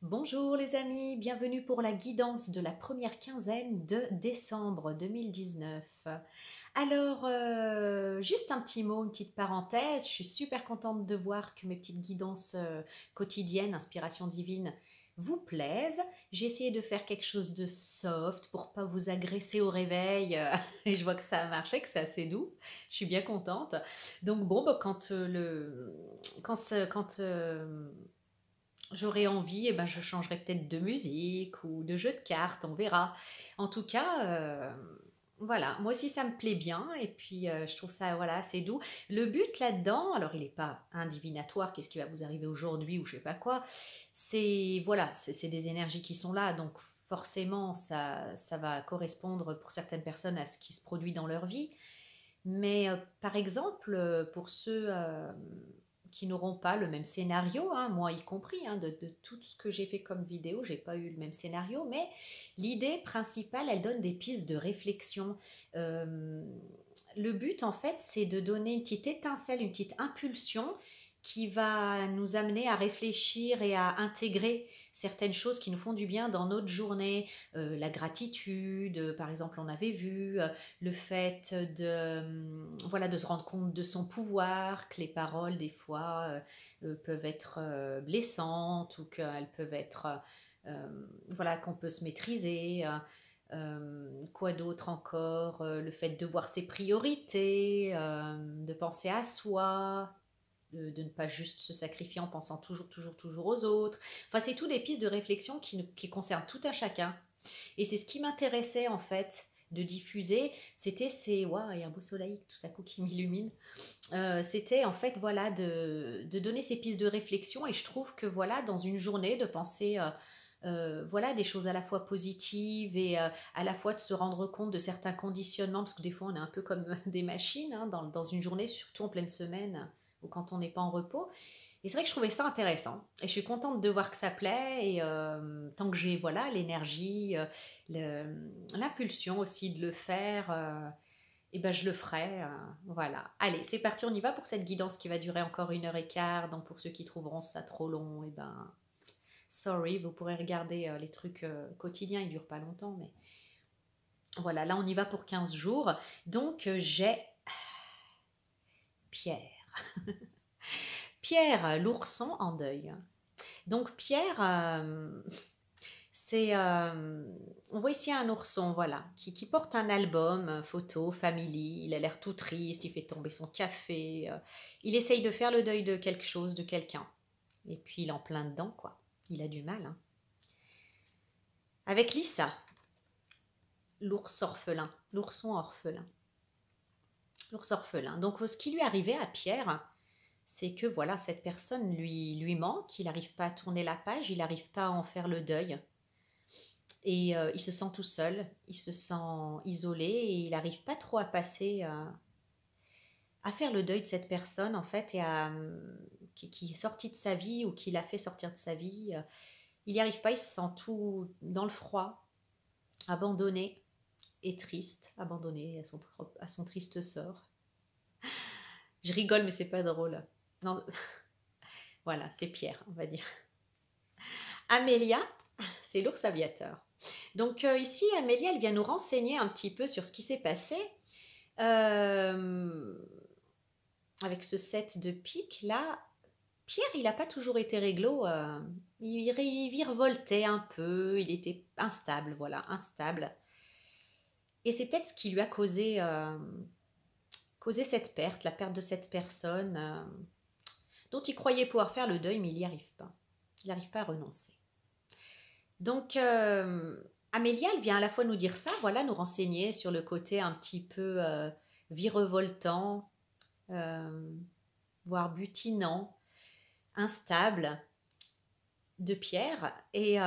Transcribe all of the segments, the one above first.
Bonjour les amis, bienvenue pour la guidance de la première quinzaine de décembre 2019. Alors, juste un petit mot, une petite parenthèse, je suis super contente de voir que mes petites guidances quotidiennes, inspiration divine, vous plaisent. J'ai essayé de faire quelque chose de soft pour pas vous agresser au réveil et je vois que ça a marché, que c'est assez doux. Je suis bien contente. Donc bon, bah, quand j'aurais envie, et ben je changerai peut-être de musique ou de jeu de cartes, on verra. En tout cas, voilà, moi aussi ça me plaît bien et puis je trouve ça voilà assez doux. Le but là-dedans, alors il n'est pas un divinatoire, qu'est-ce qui va vous arriver aujourd'hui ou je sais pas quoi. C'est voilà, c'est des énergies qui sont là, donc forcément ça va correspondre pour certaines personnes à ce qui se produit dans leur vie. Mais par exemple, pour ceux qui n'auront pas le même scénario, hein, moi y compris, hein, de tout ce que j'ai fait comme vidéo, j'ai pas eu le même scénario, mais l'idée principale, elle donne des pistes de réflexion. Euh, le but, en fait, c'est de donner une petite étincelle, une petite impulsion qui va nous amener à réfléchir et à intégrer certaines choses qui nous font du bien dans notre journée. La gratitude, par exemple, on avait vu, le fait voilà, de se rendre compte de son pouvoir, que les paroles, des fois, peuvent être blessantes ou qu'elles peuvent être... voilà, qu'on peut se maîtriser. Quoi d'autre encore? Le fait de voir ses priorités, de penser à soi, de ne pas juste se sacrifier en pensant toujours aux autres. Enfin, c'est tout des pistes de réflexion qui concernent tout un chacun. Et c'est ce qui m'intéressait en fait de diffuser, c'était ces... Waouh, il y a un beau soleil tout à coup qui m'illumine. C'était en fait voilà de donner ces pistes de réflexion et je trouve que voilà dans une journée de penser voilà des choses à la fois positives et à la fois de se rendre compte de certains conditionnements parce que des fois on est un peu comme des machines hein, dans une journée surtout en pleine semaine ou quand on n'est pas en repos et c'est vrai que je trouvais ça intéressant et je suis contente de voir que ça plaît et tant que j'ai voilà l'énergie l'impulsion aussi de le faire et ben je le ferai. Voilà. Allez, c'est parti, on y va pour cette guidance qui va durer encore 1 h 15. Donc pour ceux qui trouveront ça trop long, et ben sorry, vous pourrez regarder les trucs quotidiens, ils durent pas longtemps, mais voilà, là on y va pour 15 jours. Donc j'ai Pierre. Pierre, l'ourson en deuil. Donc Pierre, c'est, on voit ici un ourson, voilà, qui porte un album, photo, family. Il a l'air tout triste, il fait tomber son café. Il essaye de faire le deuil de quelque chose, de quelqu'un. Et puis il est en plein dedans, quoi. Il a du mal. Hein. Avec Lisa, l'ours orphelin, l'ourson orphelin. L'ours orphelin. Donc ce qui lui arrivait à Pierre, c'est que voilà, cette personne lui manque, il n'arrive pas à tourner la page, il n'arrive pas à en faire le deuil. Et il se sent tout seul, il se sent isolé et il n'arrive pas trop à passer à faire le deuil de cette personne en fait et qui est sortie de sa vie ou qui l'a fait sortir de sa vie. Il n'y arrive pas, il se sent tout dans le froid, abandonné et triste, abandonné à son triste sort. Je rigole mais c'est pas drôle. Non, voilà, c'est Pierre, on va dire. Amélia, c'est l'ours aviateur. Donc ici, Amélia, elle vient nous renseigner un petit peu sur ce qui s'est passé euh, avec ce set de pique là. Pierre, il n'a pas toujours été réglo. Il virevoltait un peu. Il était instable, voilà, instable. Et c'est peut-être ce qui lui a causé cette perte, la perte de cette personne dont il croyait pouvoir faire le deuil, mais il n'y arrive pas. Il n'arrive pas à renoncer. Donc, Amélia, elle vient à la fois nous dire ça, voilà, nous renseigner sur le côté un petit peu virevoltant, euh, voire butinant, instable de Pierre et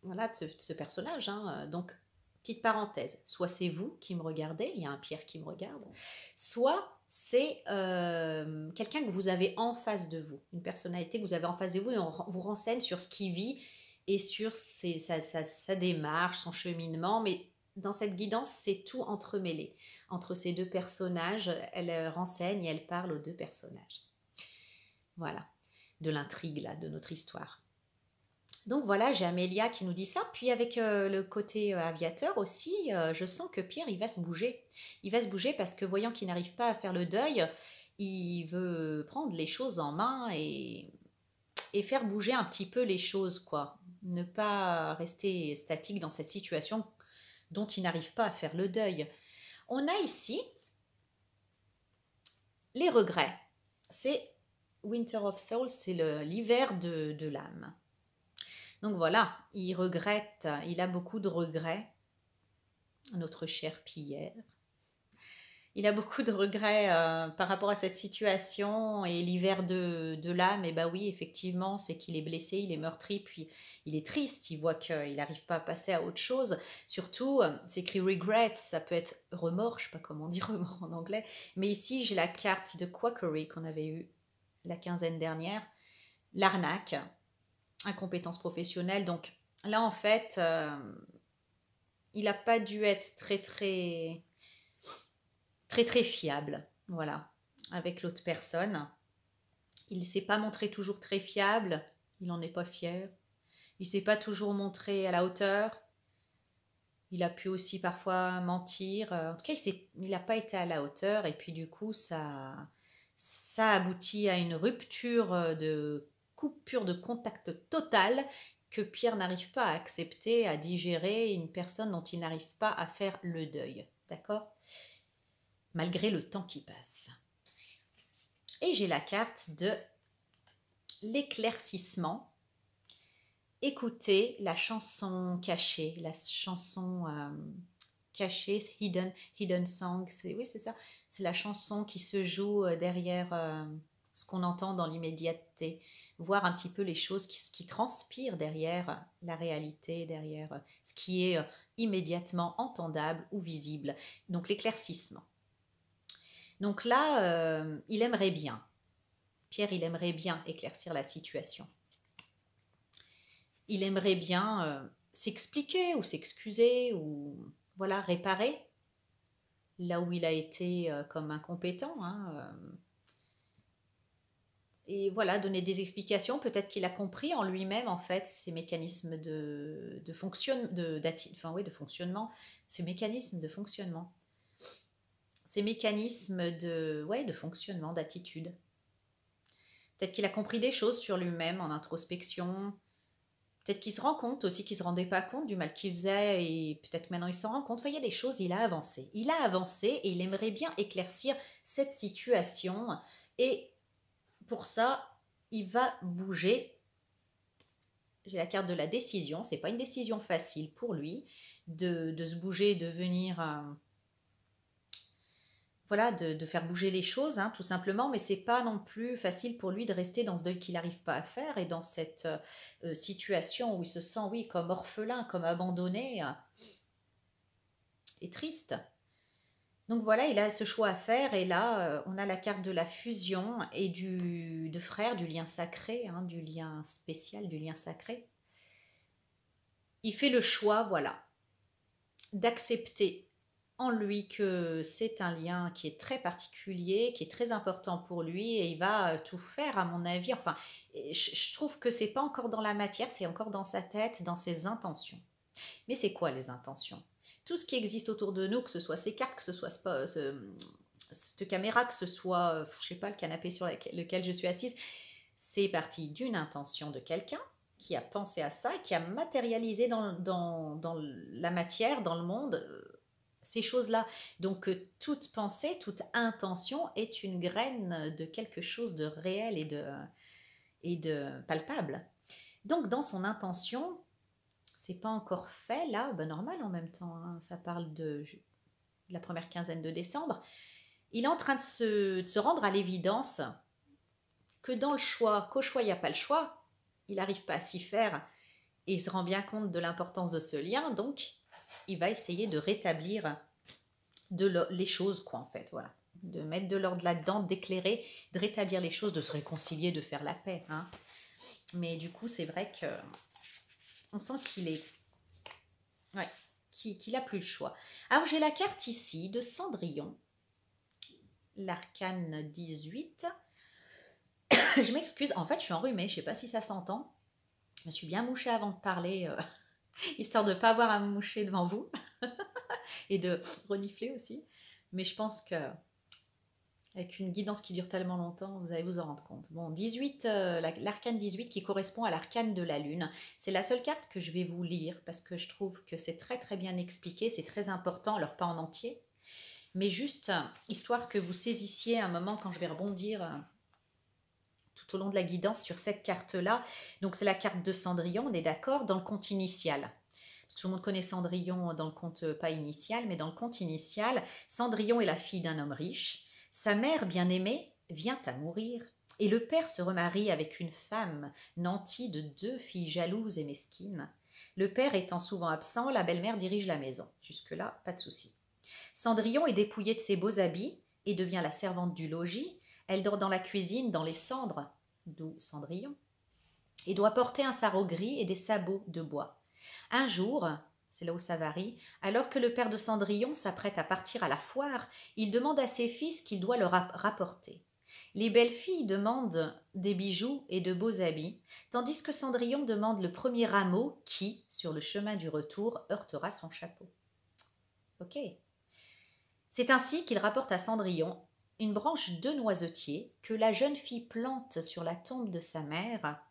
voilà de ce personnage. Hein. Donc, petite parenthèse, soit c'est vous qui me regardez, il y a un Pierre qui me regarde, soit c'est quelqu'un que vous avez en face de vous, une personnalité que vous avez en face de vous et on vous renseigne sur ce qu'il vit et sur sa démarche, son cheminement, mais dans cette guidance, c'est tout entremêlé. Entre ces deux personnages, elle renseigne et elle parle aux deux personnages. Voilà. de l'intrigue là, de notre histoire. Donc voilà, j'ai Amélia qui nous dit ça. Puis avec le côté aviateur aussi, je sens que Pierre, il va se bouger. Il va se bouger parce que voyant qu'il n'arrive pas à faire le deuil, il veut prendre les choses en main et faire bouger un petit peu les choses, quoi. Ne pas rester statique dans cette situation dont il n'arrive pas à faire le deuil. On a ici les regrets. C'est Winter of Souls, c'est l'hiver de l'âme. Donc voilà, il regrette, il a beaucoup de regrets, notre cher Pierre. Il a beaucoup de regrets par rapport à cette situation et l'hiver de l'âme. Et bah oui, effectivement, c'est qu'il est blessé, il est meurtri, puis il est triste, il voit qu'il n'arrive pas à passer à autre chose. Surtout, c'est écrit regrets, ça peut être remords, je sais pas comment dire remords en anglais. Mais ici, j'ai la carte de quackery qu'on avait eue la quinzaine dernière, l'arnaque, incompétence professionnelle. Donc là, en fait, il n'a pas dû être très fiable, voilà, avec l'autre personne. Il ne s'est pas montré toujours très fiable, il n'en est pas fier. Il ne s'est pas toujours montré à la hauteur. Il a pu aussi parfois mentir. En tout cas, il n'a pas été à la hauteur. Et puis du coup, ça aboutit à une rupture de coupure de contact totale que Pierre n'arrive pas à accepter, à digérer une personne dont il n'arrive pas à faire le deuil. D'accord ? Malgré le temps qui passe. Et j'ai la carte de l'éclaircissement. Écoutez la chanson cachée, la chanson cachée, hidden song, oui c'est ça, c'est la chanson qui se joue derrière ce qu'on entend dans l'immédiateté, voir un petit peu les choses qui transpirent derrière la réalité, derrière ce qui est immédiatement entendable ou visible. Donc l'éclaircissement. Donc là, il aimerait bien, Pierre, il aimerait bien éclaircir la situation. Il aimerait bien s'expliquer ou s'excuser ou voilà, réparer là où il a été comme incompétent. Et voilà, donner des explications. Peut-être qu'il a compris en lui-même, en fait, ces mécanismes de fonctionnement, ces mécanismes de fonctionnement. Ces mécanismes de fonctionnement, d'attitude. Peut-être qu'il a compris des choses sur lui-même en introspection. Peut-être qu'il se rend compte aussi qu'il ne se rendait pas compte du mal qu'il faisait et peut-être maintenant il s'en rend compte. Enfin, il y a des choses, il a avancé. Il a avancé et il aimerait bien éclaircir cette situation. Et pour ça, il va bouger. J'ai la carte de la décision. Ce n'est pas une décision facile pour lui de se bouger, de venir... voilà, de faire bouger les choses, tout simplement, mais c'est pas non plus facile pour lui de rester dans ce deuil qu'il n'arrive pas à faire et dans cette situation où il se sent, oui, comme orphelin, comme abandonné et triste. Donc voilà, il a ce choix à faire et là, on a la carte de la fusion et de frère, du lien sacré, du lien spécial, du lien sacré. Il fait le choix, voilà, d'accepter en lui que c'est un lien qui est très particulier, qui est très important pour lui et il va tout faire à mon avis. Enfin, je trouve que c'est pas encore dans la matière, c'est encore dans sa tête, dans ses intentions. Mais c'est quoi les intentions? Tout ce qui existe autour de nous, que ce soit ces cartes, que ce soit cette caméra, que ce soit, je sais pas, le canapé sur lequel je suis assise, c'est parti d'une intention de quelqu'un qui a pensé à ça et qui a matérialisé dans la matière, dans le monde, ces choses-là. Donc toute pensée, toute intention est une graine de quelque chose de réel et de palpable. Donc dans son intention, c'est pas encore fait là, normal en même temps, ça parle de la première quinzaine de décembre. Il est en train de se rendre à l'évidence que dans le choix, qu'au choix il n'y a pas le choix, il n'arrive pas à s'y faire et il se rend bien compte de l'importance de ce lien, donc il va essayer de rétablir les choses, quoi, en fait, voilà. De mettre de l'ordre là-dedans, d'éclairer, de rétablir les choses, de se réconcilier, de faire la paix. Mais du coup, c'est vrai que on sent qu'il a plus le choix. Alors, j'ai la carte ici de Cendrillon, l'arcane 18. Je m'excuse, en fait, je suis enrhumée, je sais pas si ça s'entend. Je me suis bien mouchée avant de parler, histoire de ne pas avoir à me moucher devant vous et de renifler aussi. Mais je pense que avec une guidance qui dure tellement longtemps, vous allez vous en rendre compte. Bon, 18, l'arcane 18 qui correspond à l'arcane de la lune. C'est la seule carte que je vais vous lire parce que je trouve que c'est très très bien expliqué, c'est très important, alors pas en entier, mais juste histoire que vous saisissiez un moment quand je vais rebondir tout au long de la guidance sur cette carte-là. Donc c'est la carte de Cendrillon, on est d'accord, dans le conte initial. Parce que tout le monde connaît Cendrillon dans le conte pas initial, mais dans le conte initial, Cendrillon est la fille d'un homme riche. Sa mère bien-aimée vient à mourir. Et le père se remarie avec une femme nantie de 2 filles jalouses et mesquines. Le père étant souvent absent, la belle-mère dirige la maison. Jusque-là, pas de souci. Cendrillon est dépouillée de ses beaux habits et devient la servante du logis. Elle dort dans la cuisine, dans les cendres, d'où Cendrillon, et doit porter un sarrau gris et des sabots de bois. Un jour, c'est là où ça varie, alors que le père de Cendrillon s'apprête à partir à la foire, il demande à ses fils qu'il doit leur rapporter. Les belles filles demandent des bijoux et de beaux habits, tandis que Cendrillon demande le premier rameau qui, sur le chemin du retour, heurtera son chapeau. Ok. C'est ainsi qu'il rapporte à Cendrillon une branche de noisetier que la jeune fille plante sur la tombe de sa mère.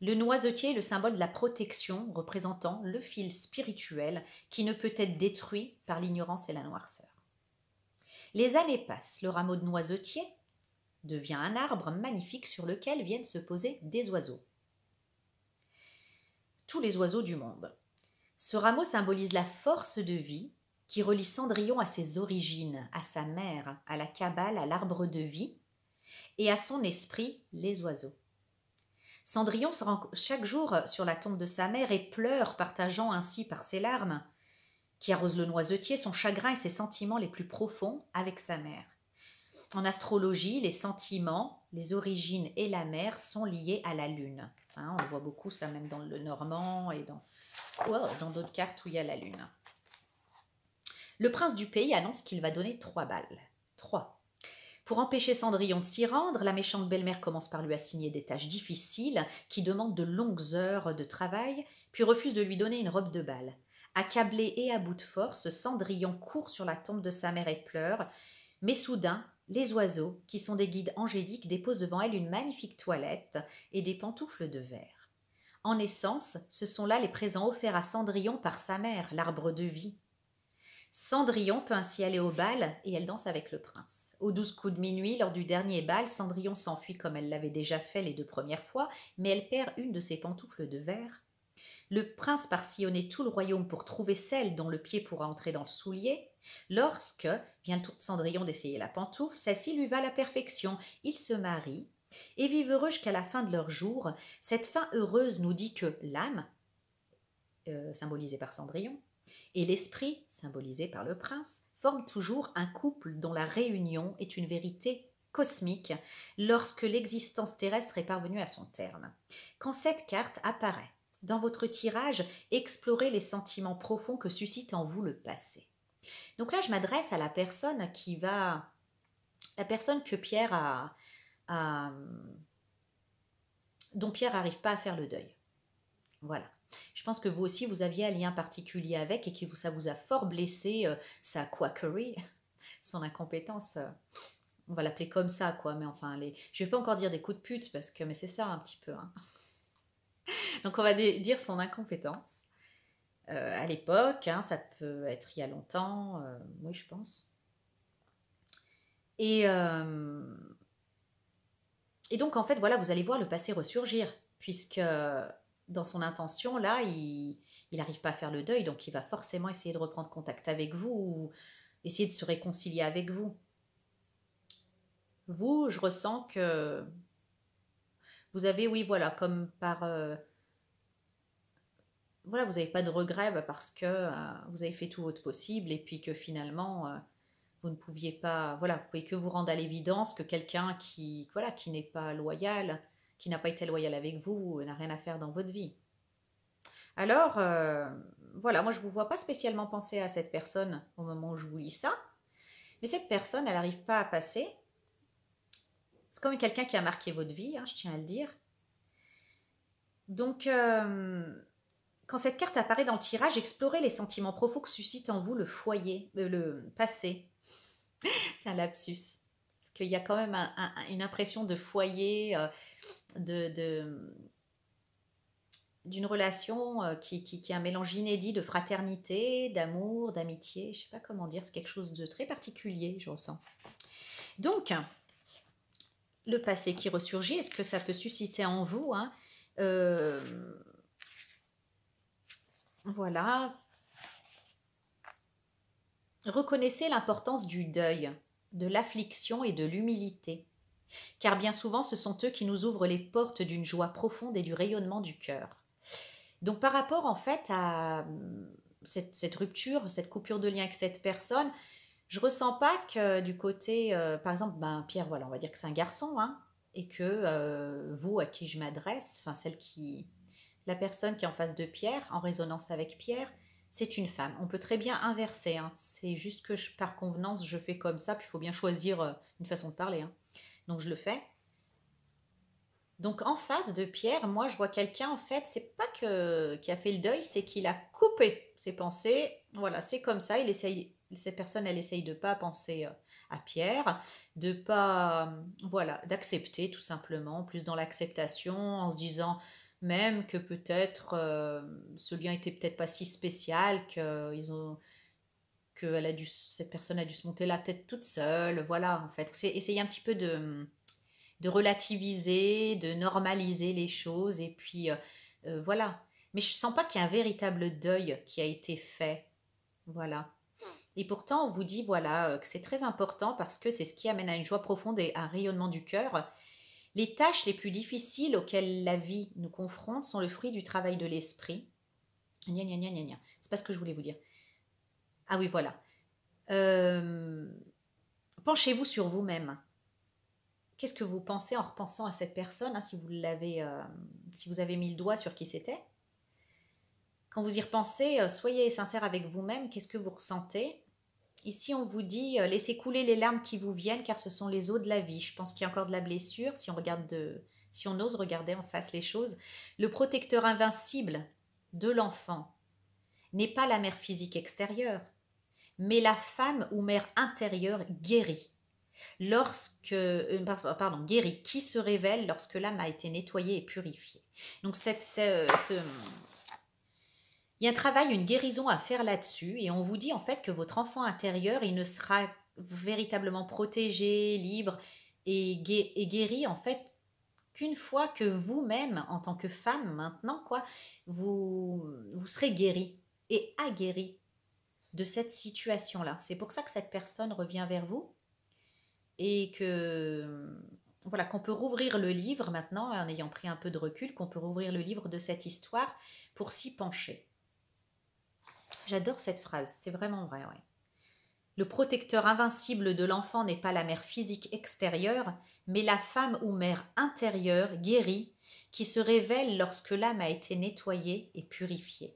Le noisetier est le symbole de la protection, représentant le fil spirituel qui ne peut être détruit par l'ignorance et la noirceur. Les années passent, le rameau de noisetier devient un arbre magnifique sur lequel viennent se poser des oiseaux. Tous les oiseaux du monde. Ce rameau symbolise la force de vie qui relie Cendrillon à ses origines, à sa mère, à la cabale, à l'arbre de vie, et à son esprit, les oiseaux. Cendrillon se rend chaque jour sur la tombe de sa mère et pleure, partageant ainsi par ses larmes, qui arrosent le noisetier, son chagrin et ses sentiments les plus profonds avec sa mère. En astrologie, les sentiments, les origines et la mère sont liés à la lune. On le voit beaucoup, ça même dans le normand et dans d'autres cartes où il y a la lune. Le prince du pays annonce qu'il va donner 3 balles. 3. Pour empêcher Cendrillon de s'y rendre, la méchante belle-mère commence par lui assigner des tâches difficiles qui demandent de longues heures de travail, puis refuse de lui donner une robe de bal. Accablé et à bout de force, Cendrillon court sur la tombe de sa mère et pleure, mais soudain, les oiseaux, qui sont des guides angéliques, déposent devant elle une magnifique toilette et des pantoufles de verre. En essence, ce sont là les présents offerts à Cendrillon par sa mère, l'arbre de vie. Cendrillon peut ainsi aller au bal et elle danse avec le prince. Aux 12 coups de minuit, lors du dernier bal, Cendrillon s'enfuit comme elle l'avait déjà fait les 2 premières fois, mais elle perd une de ses pantoufles de verre. Le prince part sillonner tout le royaume pour trouver celle dont le pied pourra entrer dans le soulier. Lorsque vient le tour de Cendrillon d'essayer la pantoufle, celle-ci lui va à la perfection. Ils se marient et vivent heureux jusqu'à la fin de leur jour. Cette fin heureuse nous dit que l'âme, symbolisée par Cendrillon, et l'esprit, symbolisé par le prince, forment toujours un couple dont la réunion est une vérité cosmique lorsque l'existence terrestre est parvenue à son terme. Quand cette carte apparaît dans votre tirage, explorez les sentiments profonds que suscite en vous le passé. Donc là, je m'adresse à la personne la personne que dont Pierre n'arrive pas à faire le deuil. Voilà. Je pense que vous aussi, vous aviez un lien particulier avec et que ça vous a fort blessé, sa quackery, son incompétence. On va l'appeler comme ça, quoi. Mais enfin, je ne vais pas encore dire des coups de pute, mais c'est ça un petit peu. Donc on va dire son incompétence. À l'époque, ça peut être il y a longtemps, oui, je pense. Et donc, en fait, voilà, vous allez voir le passé ressurgir, puisque dans son intention, là, il n'arrive pas à faire le deuil, donc il va forcément essayer de reprendre contact avec vous ou essayer de se réconcilier avec vous. Vous, je ressens que vous avez, oui, voilà, comme par... voilà, vous n'avez pas de regrets parce que vous avez fait tout votre possible et puis que finalement, vous ne pouviez pas... Voilà, vous pouvez que vous rendre à l'évidence que quelqu'un qui n'est pas loyal, qui n'a pas été loyal avec vous, n'a rien à faire dans votre vie. Alors, voilà, moi je ne vous vois pas spécialement penser à cette personne au moment où je vous lis ça, mais cette personne, elle n'arrive pas à passer C'est comme quelqu'un qui a marqué votre vie, hein, je tiens à le dire. Donc, quand cette carte apparaît dans le tirage, explorez les sentiments profonds que suscite en vous le foyer, le passé. C'est un lapsus. Parce qu'il y a quand même une impression de foyer, de, d'une relation qui est un mélange inédit de fraternité, d'amour, d'amitié. Je ne sais pas comment dire, c'est quelque chose de très particulier, je ressens. Donc, le passé qui ressurgit, est-ce que ça peut susciter en vous, hein, euh, voilà, reconnaissez l'importance du deuil, de l'affliction et de l'humilité, car bien souvent ce sont eux qui nous ouvrent les portes d'une joie profonde et du rayonnement du cœur. Donc par rapport en fait à cette rupture, cette coupure de lien avec cette personne, je ressens pas que du côté, par exemple, ben, Pierre, voilà, on va dire que c'est un garçon, hein, et que vous, à qui je m'adresse, enfin la personne qui est en face de Pierre, en résonance avec Pierre, c'est une femme. On peut très bien inverser, hein. C'est juste que par convenance, je fais comme ça, puis il faut bien choisir une façon de parler, hein. Donc je le fais. Donc en face de Pierre, moi je vois quelqu'un en fait, c'est pas que qui a fait le deuil, c'est qu'il a coupé ses pensées. Voilà, c'est comme ça. Cette personne, elle essaye de pas penser à Pierre, de pas, voilà, d'accepter tout simplement, plus dans l'acceptation, en se disant même que peut-être ce lien était peut-être pas si spécial, cette personne a dû se monter la tête toute seule. Voilà, en fait, c'est essayer un petit peu de relativiser, de normaliser les choses et puis voilà. Mais je sens pas qu'il y a un véritable deuil qui a été fait. Voilà. Et pourtant, on vous dit voilà que c'est très important parce que c'est ce qui amène à une joie profonde et un rayonnement du cœur. Les tâches les plus difficiles auxquelles la vie nous confronte sont le fruit du travail de l'esprit. Gna gna gna gna gna. C'est pas ce que je voulais vous dire. Ah oui, voilà. Euh, Penchez-vous sur vous-même. Qu'est-ce que vous pensez en repensant à cette personne, hein, si vous avez mis le doigt sur qui c'était? Quand vous y repensez, soyez sincère avec vous-même. Qu'est-ce que vous ressentez? Ici, on vous dit laissez couler les larmes qui vous viennent, car ce sont les eaux de la vie. Je pense qu'il y a encore de la blessure. Si on ose regarder en face les choses, le protecteur invincible de l'enfant n'est pas la mère physique extérieure, mais la femme ou mère intérieure guérie. Guéri, qui se révèle lorsque l'âme a été nettoyée et purifiée. Donc il y a un travail, une guérison à faire là-dessus, et on vous dit en fait que votre enfant intérieur, il ne sera véritablement protégé, libre et guéri en fait qu'une fois que vous-même, en tant que femme maintenant, quoi, vous serez guéri et aguerri de cette situation-là. C'est pour ça que cette personne revient vers vous et que voilà, qu'on peut rouvrir le livre maintenant, en ayant pris un peu de recul, qu'on peut rouvrir le livre de cette histoire pour s'y pencher. J'adore cette phrase, c'est vraiment vrai, ouais. Le protecteur invincible de l'enfant n'est pas la mère physique extérieure, mais la femme ou mère intérieure, guérie, qui se révèle lorsque l'âme a été nettoyée et purifiée.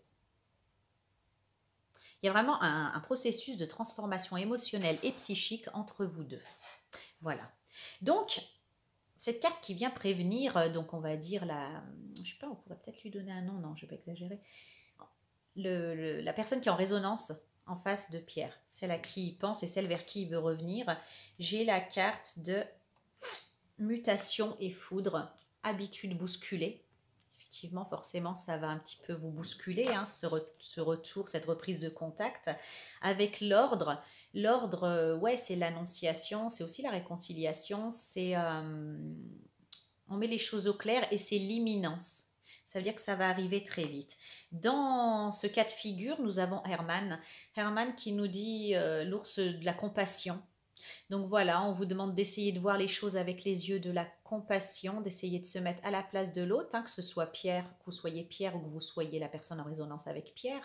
Il y a vraiment un processus de transformation émotionnelle et psychique entre vous deux. Voilà. Donc, cette carte qui vient prévenir, donc on va dire je sais pas, on pourrait peut-être lui donner un nom, non, je vais pas exagérer. La personne qui est en résonance en face de Pierre, celle à qui il pense et celle vers qui il veut revenir. J'ai la carte de mutation et foudre, habitude bousculée. Effectivement, forcément, ça va un petit peu vous bousculer, hein, ce retour, cette reprise de contact. Avec l'ordre, ouais, c'est l'annonciation, c'est aussi la réconciliation, on met les choses au clair et c'est l'imminence. Ça veut dire que ça va arriver très vite. Dans ce cas de figure, nous avons Herman. Herman qui nous dit l'ours de la compassion. Donc voilà, on vous demande d'essayer de voir les choses avec les yeux de la compassion, d'essayer de se mettre à la place de l'autre, hein, que ce soit Pierre, que vous soyez Pierre ou que vous soyez la personne en résonance avec Pierre.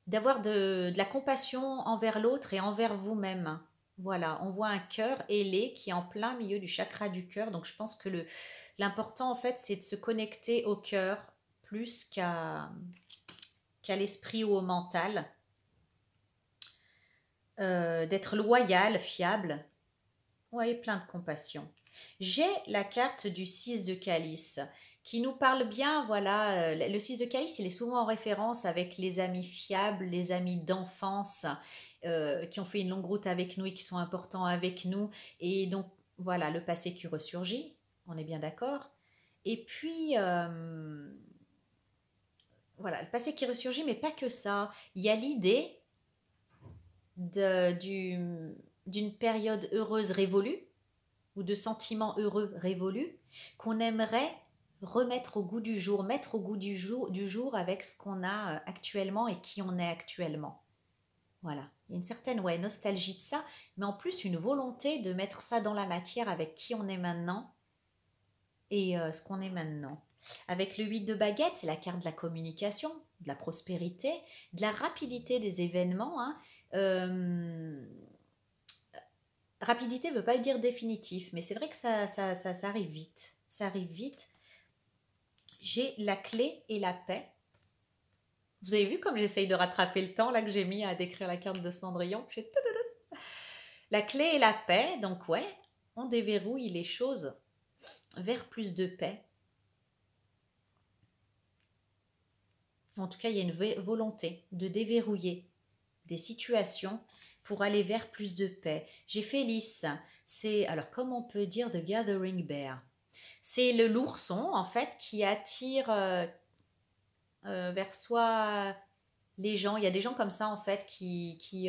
D'avoir de la compassion envers l'autre et envers vous-même. Voilà, on voit un cœur ailé qui est en plein milieu du chakra du cœur. Donc je pense que l'important en fait c'est de se connecter au cœur plus qu'à l'esprit ou au mental. D'être loyal, fiable. Ouais, plein de compassion. J'ai la carte du 6 de calice qui nous parle bien, voilà, le 6 de calice, il est souvent en référence avec les amis fiables, les amis d'enfance qui ont fait une longue route avec nous et qui sont importants avec nous. Et donc, voilà, le passé qui ressurgit, on est bien d'accord. Et puis, voilà, le passé qui ressurgit, mais pas que ça. Il y a l'idée d'une période heureuse révolue ou de sentiments heureux révolus qu'on aimerait remettre au goût du jour, mettre au goût du jour avec ce qu'on a actuellement et qui on est actuellement. Voilà, il y a une certaine nostalgie de ça, mais en plus une volonté de mettre ça dans la matière avec qui on est maintenant et ce qu'on est maintenant. Avec le 8 de baguette, c'est la carte de la communication, de la prospérité, de la rapidité des événements. Hein. Euh, Rapidité ne veut pas dire définitif, mais c'est vrai que ça arrive vite. Ça arrive vite. J'ai la clé et la paix. Vous avez vu comme j'essaye de rattraper le temps là que j'ai mis à décrire la carte de Cendrillon. La clé et la paix, donc ouais, on déverrouille les choses vers plus de paix. En tout cas, il y a une volonté de déverrouiller des situations pour aller vers plus de paix. J'ai Félix, c'est, alors comment on peut dire The Gathering Bear? C'est l'ourson en fait qui attire vers soi les gens. Il y a des gens comme ça en fait qui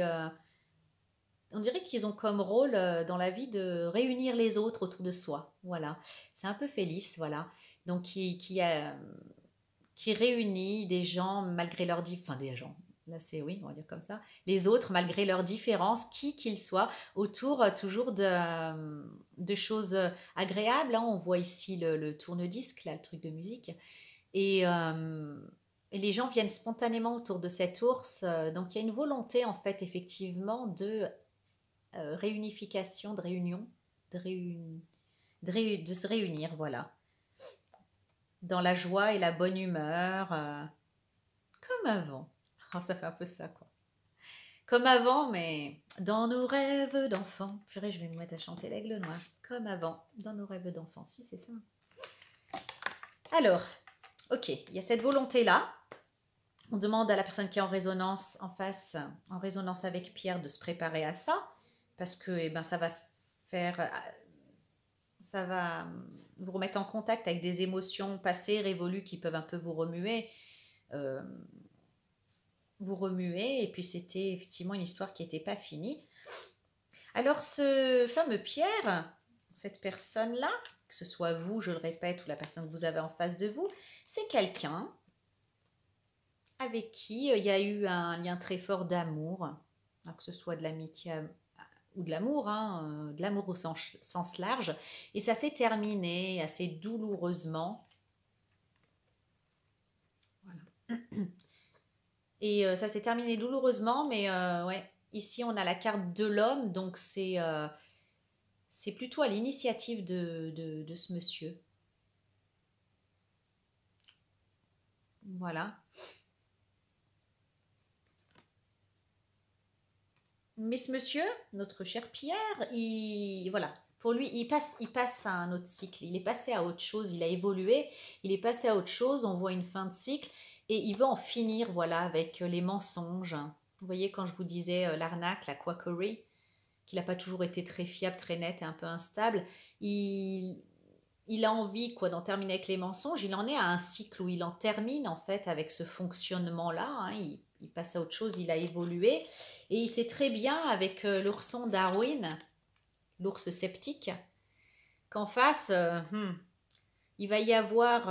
on dirait qu'ils ont comme rôle dans la vie de réunir les autres autour de soi. Voilà, c'est un peu Félix, voilà. Donc qui réunit des gens malgré leurs enfin des gens. Là, c'est oui, on va dire comme ça. Les autres, malgré leurs différences, qui qu'ils soient, autour toujours de choses agréables. Hein. On voit ici le tourne-disque, là, le truc de musique. Et les gens viennent spontanément autour de cet ours. Donc il y a une volonté, en fait, effectivement, de réunification, de réunion, de se réunir, voilà. Dans la joie et la bonne humeur, comme avant. Oh, ça fait un peu ça, quoi. Comme avant, mais dans nos rêves d'enfants. Purée, je vais me mettre à chanter l'aigle noir. Comme avant, dans nos rêves d'enfants. Si, c'est ça. Alors, ok, il y a cette volonté-là. On demande à la personne qui est en résonance en face, en résonance avec Pierre, de se préparer à ça, parce que eh ben, ça va vous remettre en contact avec des émotions passées, révolues, qui peuvent un peu euh, vous remuer, et puis c'était effectivement une histoire qui n'était pas finie. Alors ce fameux Pierre, cette personne-là, que ce soit vous, je le répète, ou la personne que vous avez en face de vous, c'est quelqu'un avec qui il y a eu un lien très fort d'amour, que ce soit de l'amitié ou de l'amour, hein, de l'amour au sens large, et ça s'est terminé assez douloureusement. Voilà. Et ça s'est terminé douloureusement, mais ouais, ici on a la carte de l'homme, donc c'est plutôt à l'initiative de ce monsieur. Voilà. Mais ce monsieur, notre cher Pierre, voilà, pour lui, il passe à un autre cycle. Il est passé à autre chose, il a évolué, il est passé à autre chose, on voit une fin de cycle, et il veut en finir, voilà, avec les mensonges. Vous voyez, quand je vous disais l'arnaque, la quackery, qu'il n'a pas toujours été très fiable, très net et un peu instable, il a envie quoi d'en terminer avec les mensonges. Il en est à un cycle où il en termine en fait avec ce fonctionnement-là. Hein. Il passe à autre chose, il a évolué. Et il sait très bien avec l'ourson Darwin, l'ours sceptique, qu'en face, il va y avoir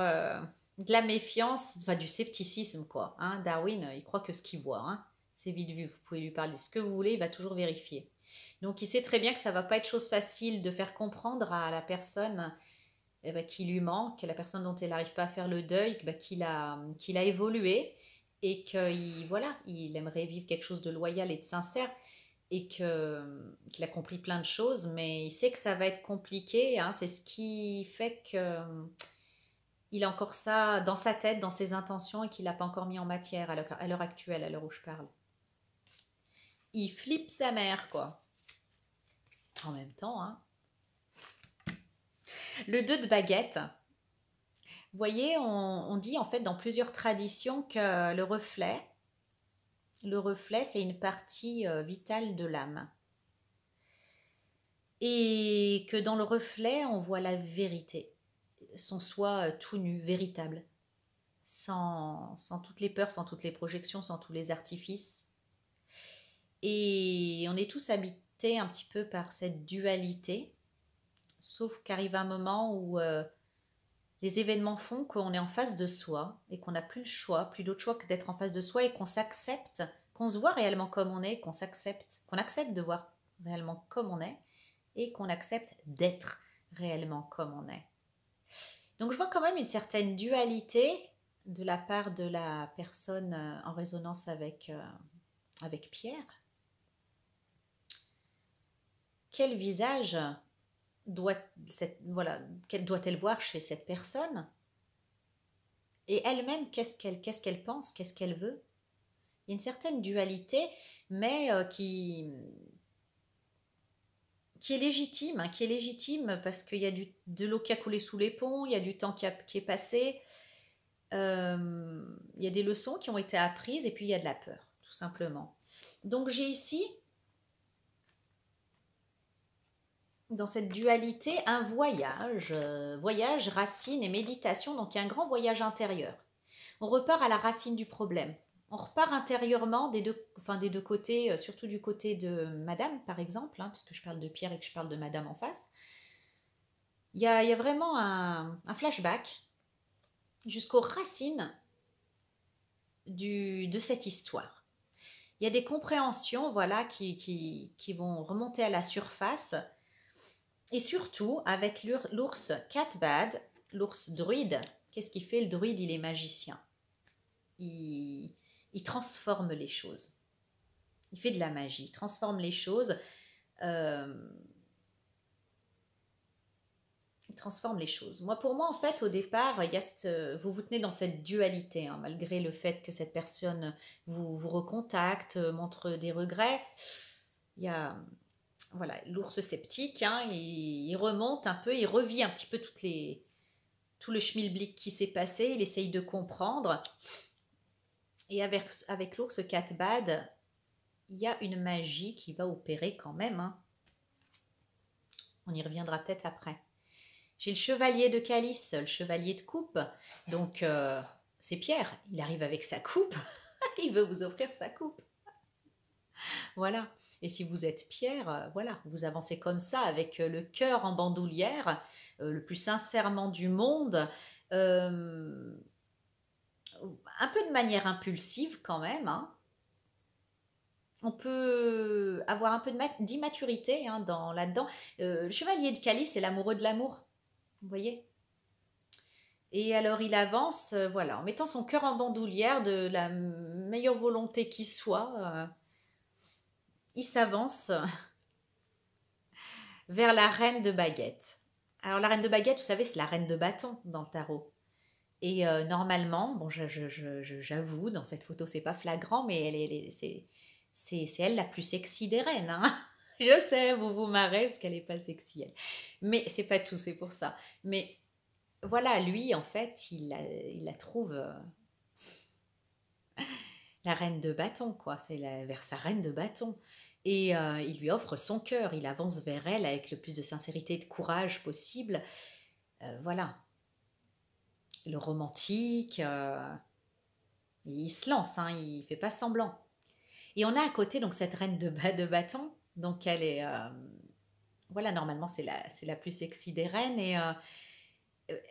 de la méfiance, enfin du scepticisme quoi. Hein. Darwin, il croit que ce qu'il voit. Hein. C'est vite vu, vous pouvez lui parler ce que vous voulez, il va toujours vérifier. Donc il sait très bien que ça va pas être chose facile de faire comprendre à la personne qui lui manque, la personne dont elle n'arrive pas à faire le deuil, qu'il a évolué et qu'il voilà, il aimerait vivre quelque chose de loyal et de sincère et qu'il a compris plein de choses, mais il sait que ça va être compliqué. Hein, c'est ce qui fait que il a encore ça dans sa tête, dans ses intentions et qu'il n'a pas encore mis en matière à l'heure actuelle, à l'heure où je parle. Il flippe sa mère, quoi. En même temps, hein. Le 2 de baguette. Vous voyez, on dit en fait dans plusieurs traditions que le reflet, c'est une partie vitale de l'âme. Et que dans le reflet, on voit la vérité, son soi tout nu, véritable, sans toutes les peurs, sans toutes les projections, sans tous les artifices. Et on est tous habités un petit peu par cette dualité, sauf qu'arrive un moment où les événements font qu'on est en face de soi et qu'on n'a plus le choix, plus d'autre choix que d'être en face de soi et qu'on s'accepte, qu'on se voit réellement comme on est, qu'on accepte de voir réellement comme on est et qu'on accepte d'être réellement comme on est. Donc je vois quand même une certaine dualité de la part de la personne en résonance avec Pierre. Quel visage doit-elle voir chez cette personne? Et elle-même, qu'est-ce qu'elle pense, qu'est-ce qu'elle veut? Il y a une certaine dualité, mais qui est légitime, hein, qui est légitime parce qu'il y a de l'eau qui a coulé sous les ponts, il y a du temps qui est passé, il y a des leçons qui ont été apprises et puis il y a de la peur, tout simplement. Donc j'ai ici, dans cette dualité, un voyage, racine et méditation, donc il y a un grand voyage intérieur. On repart à la racine du problème. On repart intérieurement des deux côtés, surtout du côté de Madame, par exemple, hein, puisque je parle de Pierre et que je parle de Madame en face. Il y a vraiment un flashback jusqu'aux racines de cette histoire. Il y a des compréhensions voilà, qui vont remonter à la surface. Et surtout, avec l'ours Catbad, l'ours druide, qu'est-ce qu'il fait? Le druide, il est magicien. Il transforme les choses. Il fait de la magie, il transforme les choses. Il transforme les choses. Pour moi, en fait, au départ, vous vous tenez dans cette dualité, hein, malgré le fait que cette personne vous recontacte, montre des regrets. Il y a voilà, l'ours sceptique, hein, il remonte un peu, il revit un petit peu tout le schmilblick qui s'est passé, il essaye de comprendre. Et avec l'ours Catbad, il y a une magie qui va opérer quand même. Hein. On y reviendra peut-être après. J'ai le chevalier de calice, le chevalier de coupe. Donc, c'est Pierre. Il arrive avec sa coupe. Il veut vous offrir sa coupe. Voilà. Et si vous êtes Pierre, voilà, vous avancez comme ça, avec le cœur en bandoulière, le plus sincèrement du monde. Un peu de manière impulsive quand même. Hein. On peut avoir un peu d'immaturité hein, là-dedans. Le chevalier de calice, c'est l'amoureux de l'amour. Vous voyez? Et alors il avance, voilà, en mettant son cœur en bandoulière de la meilleure volonté qui soit, il s'avance vers la reine de baguette. Alors la reine de baguette, vous savez, c'est la reine de bâton dans le tarot. Et normalement, bon, j'avoue, dans cette photo, c'est pas flagrant, mais c'est elle la plus sexy des reines. Hein. Je sais, vous vous marrez parce qu'elle est pas sexy, elle. Mais c'est pas tout, c'est pour ça. Mais voilà, lui, en fait, il la trouve la reine de bâton, quoi. C'est vers sa reine de bâton. Et il lui offre son cœur. Il avance vers elle avec le plus de sincérité et de courage possible. Voilà. Le romantique, il se lance, hein, il fait pas semblant. Et on a à côté donc cette reine de bâton. Donc elle est... voilà, normalement, c'est la plus sexy des reines. Et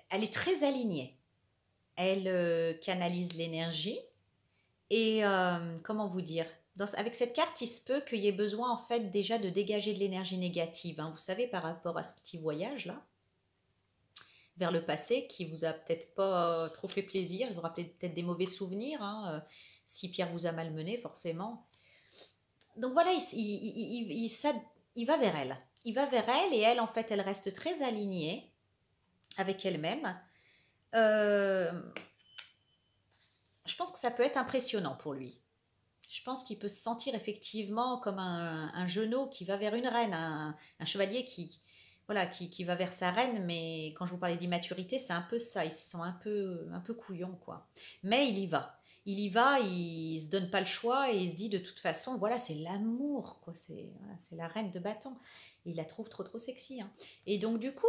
elle est très alignée. Elle canalise l'énergie. Et comment vous dire avec cette carte, il se peut qu'il y ait besoin en fait déjà de dégager de l'énergie négative. Hein, vous savez, par rapport à ce petit voyage-là, vers le passé, qui vous a peut-être pas trop fait plaisir, il vous rappelez peut-être des mauvais souvenirs, hein, si Pierre vous a malmené, forcément. Donc voilà, il va vers elle. Il va vers elle et elle, en fait, elle reste très alignée avec elle-même. Je pense que ça peut être impressionnant pour lui. Je pense qu'il peut se sentir effectivement comme un genou qui va vers une reine, un chevalier qui... voilà, qui va vers sa reine, mais quand je vous parlais d'immaturité, c'est un peu ça, ils sont un peu couillons, quoi. Mais il y va. Il y va, il se donne pas le choix et il se dit de toute façon, voilà, c'est l'amour, quoi. C'est la reine de bâton. Il la trouve trop sexy, hein. Et donc du coup,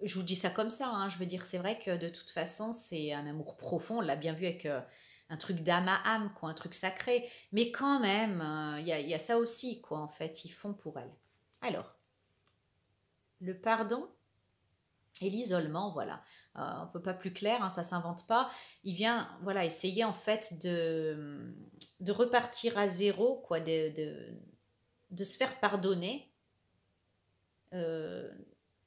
je vous dis ça comme ça, hein, je veux dire, c'est vrai que de toute façon, c'est un amour profond, on l'a bien vu avec un truc d'âme à âme, quoi, un truc sacré. Mais quand même, il y a ça aussi, quoi, en fait, ils font pour elle. Alors, le pardon et l'isolement, voilà. On peut pas plus clair, hein, ça s'invente pas. Il vient, voilà, essayer en fait de repartir à zéro, quoi, de se faire pardonner. Euh,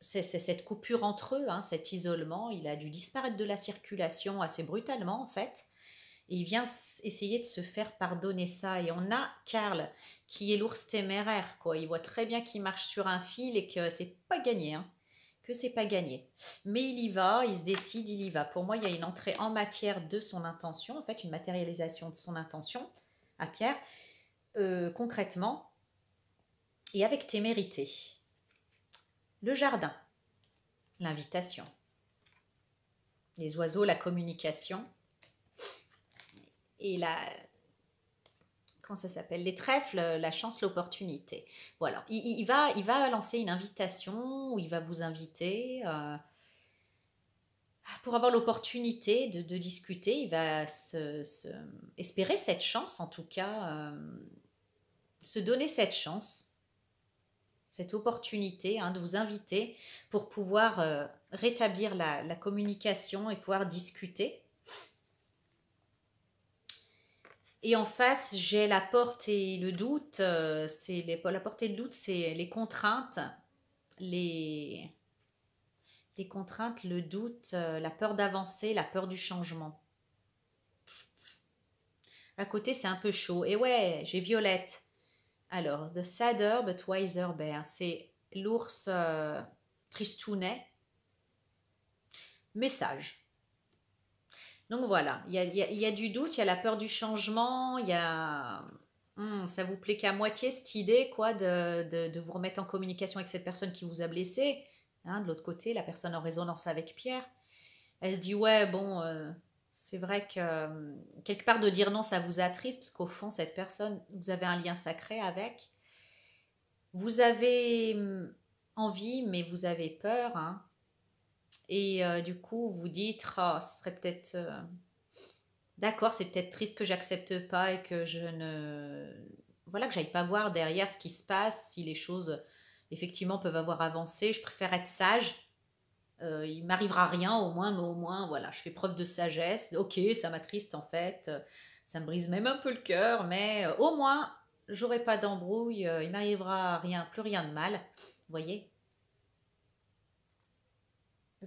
c'est cette coupure entre eux, hein, cet isolement. Il a dû disparaître de la circulation assez brutalement, en fait. Et il vient essayer de se faire pardonner ça. Et on a Karl, qui est l'ours téméraire, quoi. Il voit très bien qu'il marche sur un fil et que c'est pas gagné, hein. Que c'est pas gagné. Mais il y va, il se décide, il y va. Pour moi, il y a une entrée en matière de son intention, en fait, une matérialisation de son intention à Pierre, concrètement, et avec témérité. Le jardin, l'invitation. Les oiseaux, la communication. Et la, comment ça s'appelle, les trèfles, la chance, l'opportunité. Voilà, il va lancer une invitation où il va vous inviter pour avoir l'opportunité de discuter. Il va espérer cette chance, en tout cas, se donner cette chance, cette opportunité, hein, de vous inviter pour pouvoir rétablir la communication et pouvoir discuter. Et en face, j'ai la porte et le doute. La porte et le doute, c'est les contraintes, les, les contraintes, le doute, la peur d'avancer, la peur du changement. À côté, c'est un peu chaud. Et ouais, j'ai Violette. Alors, The Sadder but Wiser Bear, c'est l'ours tristounet, mais sage. Donc voilà, il y a du doute, il y a la peur du changement, il y a... ça vous plaît qu'à moitié cette idée, quoi, de vous remettre en communication avec cette personne qui vous a blessé. Hein, de l'autre côté, la personne en résonance avec Pierre. Elle se dit, ouais, bon, c'est vrai que quelque part de dire non, ça vous attriste, parce qu'au fond, cette personne, vous avez un lien sacré avec. Vous avez envie, mais vous avez peur, hein. Et du coup, vous dites, ah, ce serait peut-être... d'accord, c'est peut-être triste que j'accepte pas et que je ne... Voilà, que j'aille pas voir derrière ce qui se passe, si les choses, effectivement, peuvent avoir avancé. Je préfère être sage. Il m'arrivera rien au moins, mais au moins, voilà, je fais preuve de sagesse. Ok, ça m'attriste en fait, ça me brise même un peu le cœur, mais au moins, j'aurai pas d'embrouille, il m'arrivera rien, plus rien de mal. Vous voyez?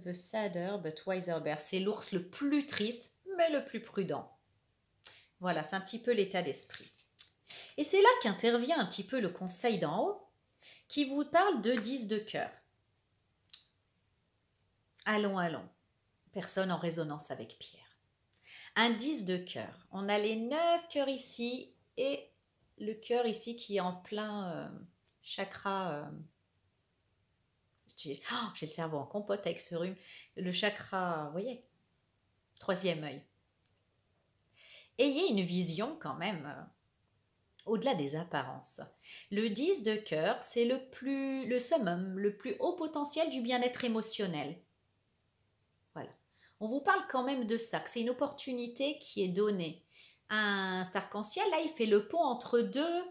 The sadder but wiser bear, c'est l'ours le plus triste, mais le plus prudent. Voilà, c'est un petit peu l'état d'esprit. Et c'est là qu'intervient un petit peu le conseil d'en haut, qui vous parle de 10 de cœur. Allons, allons. Personne en résonance avec Pierre. Un 10 de cœur. On a les 9 cœurs ici et le cœur ici qui est en plein chakra. J'ai le cerveau en compote avec ce rhume. Le chakra, vous voyez, troisième œil. Ayez une vision quand même, au-delà des apparences. Le 10 de cœur, c'est le summum, le plus haut potentiel du bien-être émotionnel. Voilà. On vous parle quand même de ça, que c'est une opportunité qui est donnée. Un arc-en-ciel, là, il fait le pont entre deux,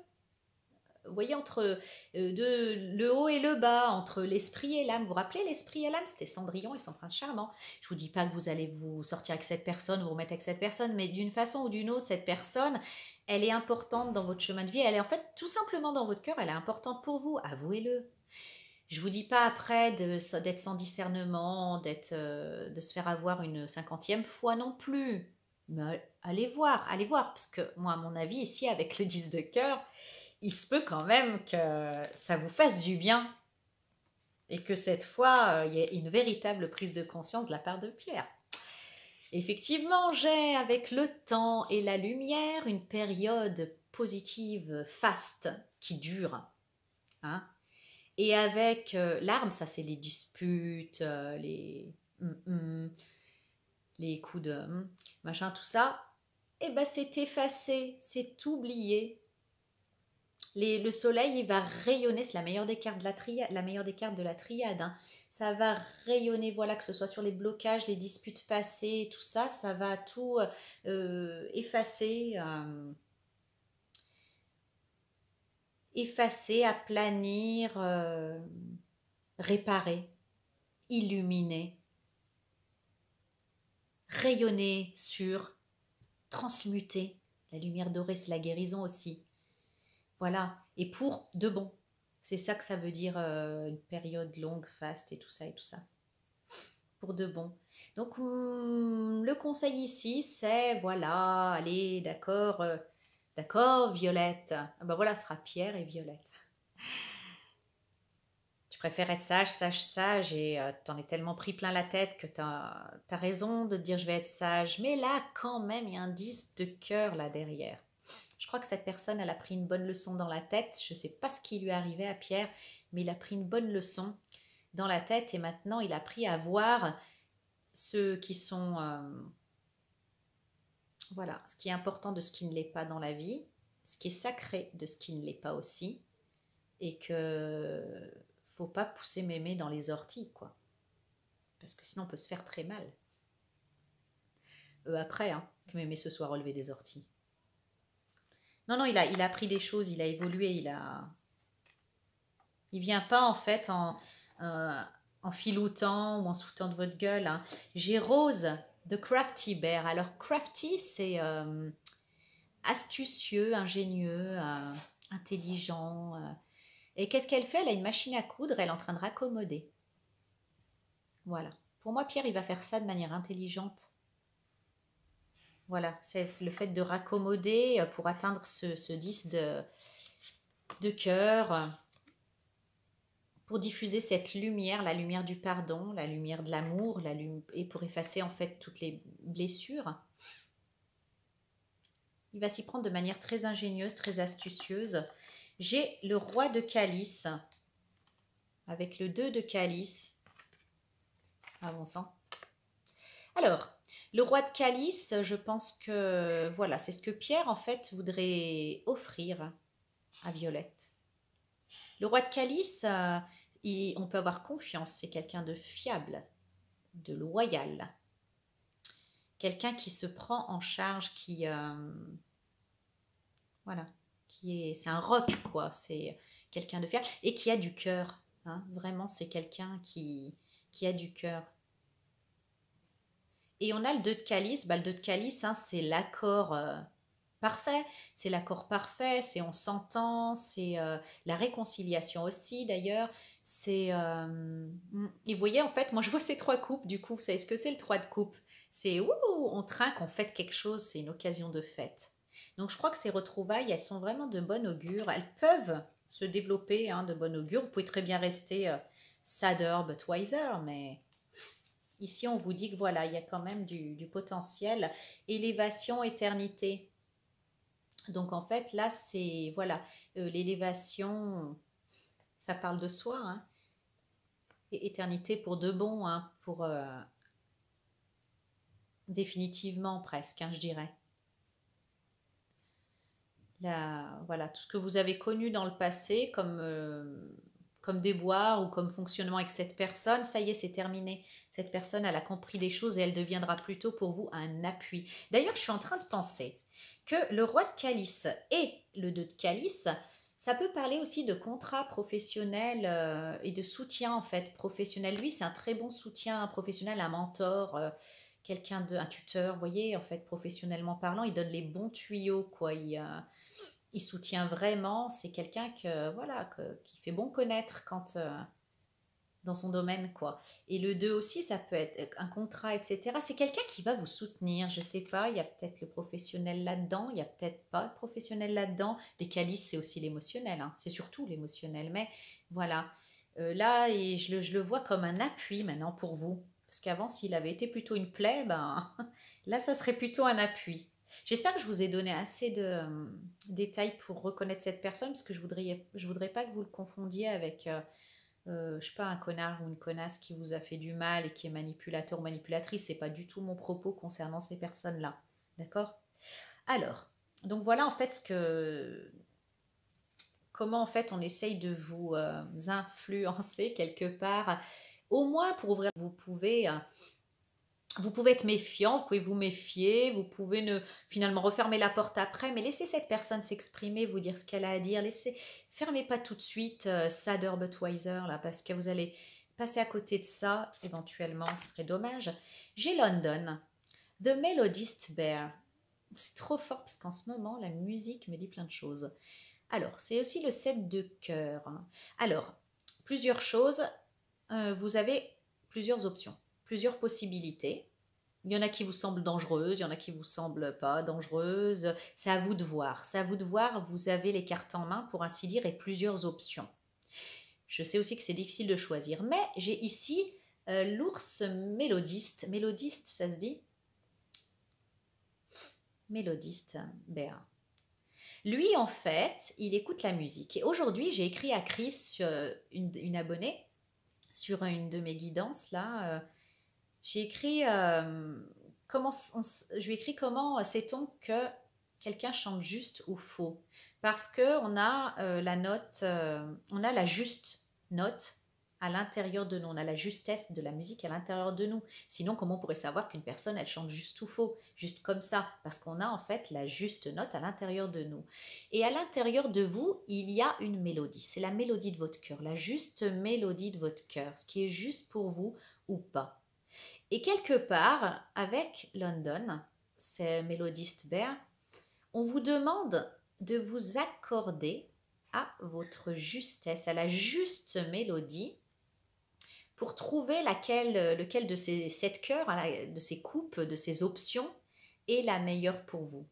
vous voyez, entre le haut et le bas, entre l'esprit et l'âme. Vous vous rappelez l'esprit et l'âme? C'était Cendrillon et son prince charmant. Je vous dis pas que vous allez vous sortir avec cette personne, vous remettre avec cette personne, mais d'une façon ou d'une autre, cette personne, elle est importante dans votre chemin de vie. Elle est en fait tout simplement dans votre cœur, elle est importante pour vous, avouez-le. Je vous dis pas après d'être sans discernement, de se faire avoir une 50e fois non plus. Mais allez voir, parce que moi, à mon avis, ici, avec le 10 de cœur, il se peut quand même que ça vous fasse du bien et que cette fois, il y ait une véritable prise de conscience de la part de Pierre. Effectivement, j'ai, avec le temps et la lumière, une période positive, faste, qui dure. Hein. Et avec l'arme, ça c'est les disputes, les coups de machin, tout ça, et ben c'est effacé, c'est oublié. Le soleil, il va rayonner, c'est la meilleure des cartes de la triade, la meilleure des cartes de la triade, hein. Ça va rayonner, voilà, que ce soit sur les blocages, les disputes passées, tout ça, ça va tout effacer, effacer, aplanir, réparer, illuminer, rayonner sur, transmuter. La lumière dorée, c'est la guérison aussi. Voilà, et pour de bon. C'est ça que ça veut dire une période longue, faste et tout ça et tout ça. Pour de bon. Donc le conseil ici, c'est voilà, allez, d'accord, d'accord, Violette. Ah ben voilà, ce sera Pierre et Violette. Tu préfères être sage, sage, sage et t'en es tellement pris plein la tête que t'as raison de te dire je vais être sage. Mais là, quand même, il y a un 10 de cœur là derrière. Je crois que cette personne, elle a pris une bonne leçon dans la tête. Je ne sais pas ce qui lui est arrivé à Pierre, mais il a pris une bonne leçon dans la tête et maintenant il a appris à voir ceux qui sont... voilà, ce qui est important de ce qui ne l'est pas dans la vie, ce qui est sacré de ce qui ne l'est pas aussi, et que faut pas pousser mémé dans les orties, quoi. Parce que sinon on peut se faire très mal. Après, hein, que mémé se soit relevé des orties. Non, non, il a appris des choses, il a évolué, il vient pas en fait en filoutant ou en se foutant de votre gueule, hein. J'ai Rose, The Crafty Bear. Alors crafty, c'est astucieux, ingénieux, intelligent. Et qu'est-ce qu'elle fait? Elle a une machine à coudre, elle est en train de raccommoder. Voilà. Pour moi, Pierre, il va faire ça de manière intelligente. Voilà, c'est le fait de raccommoder pour atteindre ce 10 de cœur, pour diffuser cette lumière, la lumière du pardon, la lumière de l'amour, et pour effacer en fait toutes les blessures. Il va s'y prendre de manière très ingénieuse, très astucieuse. J'ai le roi de calice, avec le 2 de calice. Avançant. Alors, le roi de calice, je pense que voilà, c'est ce que Pierre en fait voudrait offrir à Violette. Le roi de calice, on peut avoir confiance, c'est quelqu'un de fiable, de loyal, quelqu'un qui se prend en charge, voilà, c'est un roc quoi, c'est quelqu'un de fiable et qui a du cœur, hein, vraiment c'est quelqu'un qui a du cœur. Et on a le 2 de calice, le 2 de calice, hein, c'est l'accord parfait, c'est l'accord parfait, c'est on s'entend, c'est la réconciliation aussi d'ailleurs, c'est... et vous voyez en fait, moi je vois ces 3 coupes du coup, vous savez ce que c'est le 3 de coupe? C'est ouh, on trinque, on fête quelque chose, c'est une occasion de fête. Donc je crois que ces retrouvailles, elles sont vraiment de bon augure, elles peuvent se développer, hein, de bon augure, vous pouvez très bien rester sadder but wiser, mais... Ici, on vous dit que voilà, il y a quand même du potentiel. Élévation, éternité. Donc en fait, là, c'est, voilà, l'élévation, ça parle de soi, hein. Et éternité pour de bon, hein, pour définitivement presque, hein, je dirais. Là, voilà, tout ce que vous avez connu dans le passé comme déboire ou comme fonctionnement avec cette personne, ça y est, c'est terminé. Cette personne, elle a compris des choses et elle deviendra plutôt pour vous un appui. D'ailleurs, je suis en train de penser que le roi de calice et le 2 de calice, ça peut parler aussi de contrat professionnel et de soutien en fait professionnel. Lui, c'est un très bon soutien professionnel, un mentor, un tuteur, vous voyez, en fait, professionnellement parlant, il donne les bons tuyaux, quoi. Il soutient vraiment, c'est quelqu'un qui fait bon connaître dans son domaine, quoi. Et le 2 aussi, ça peut être un contrat, etc. C'est quelqu'un qui va vous soutenir, je sais pas, il y a peut-être le professionnel là-dedans, il y a peut-être pas le professionnel là-dedans. Les calices, c'est aussi l'émotionnel, hein. C'est surtout l'émotionnel, mais voilà. Là, et je le vois comme un appui maintenant pour vous. Parce qu'avant, s'il avait été plutôt une plaie, ben, là, ça serait plutôt un appui. J'espère que je vous ai donné assez de détails pour reconnaître cette personne, parce que je voudrais pas que vous le confondiez avec, je sais pas, un connard ou une connasse qui vous a fait du mal et qui est manipulateur ou manipulatrice. C'est pas du tout mon propos concernant ces personnes-là. D'accord? Alors, donc voilà en fait comment en fait on essaye de vous influencer quelque part. Au moins pour ouvrir, vous pouvez être méfiant, vous pouvez vous méfier, vous pouvez ne finalement refermer la porte après, mais laissez cette personne s'exprimer, vous dire ce qu'elle a à dire. Fermez pas tout de suite Sader Budweiser là, parce que vous allez passer à côté de ça, éventuellement, ce serait dommage. J'ai London, The Melodist Bear. C'est trop fort parce qu'en ce moment, la musique me dit plein de choses. Alors, c'est aussi le 7 de cœur. Alors, plusieurs choses. Vous avez plusieurs options, plusieurs possibilités. Il y en a qui vous semblent dangereuses, il y en a qui vous semblent pas dangereuses. C'est à vous de voir. C'est à vous de voir. Vous avez les cartes en main, pour ainsi dire, et plusieurs options. Je sais aussi que c'est difficile de choisir, mais j'ai ici l'ours mélodiste. Mélodiste, ça se dit? Mélodiste, Béa. Lui, en fait, il écoute la musique. Et aujourd'hui, j'ai écrit à Chris, une abonnée, sur une de mes guidances, là. J'ai écrit je lui ai écrit comment sait-on que quelqu'un chante juste ou faux, parce que on a la note, on a la juste note à l'intérieur de nous, on a la justesse de la musique à l'intérieur de nous. Sinon, comment on pourrait savoir qu'une personne elle chante juste ou faux, juste comme ça? Parce qu'on a en fait la juste note à l'intérieur de nous. Et à l'intérieur de vous, il y a une mélodie. C'est la mélodie de votre cœur, la juste mélodie de votre cœur, ce qui est juste pour vous ou pas. Et quelque part, avec London, c'est Mélodiste Bear, on vous demande de vous accorder à votre justesse, à la juste mélodie, pour trouver lequel de ces 7 cœurs, de ces coupes, de ces options, est la meilleure pour vous.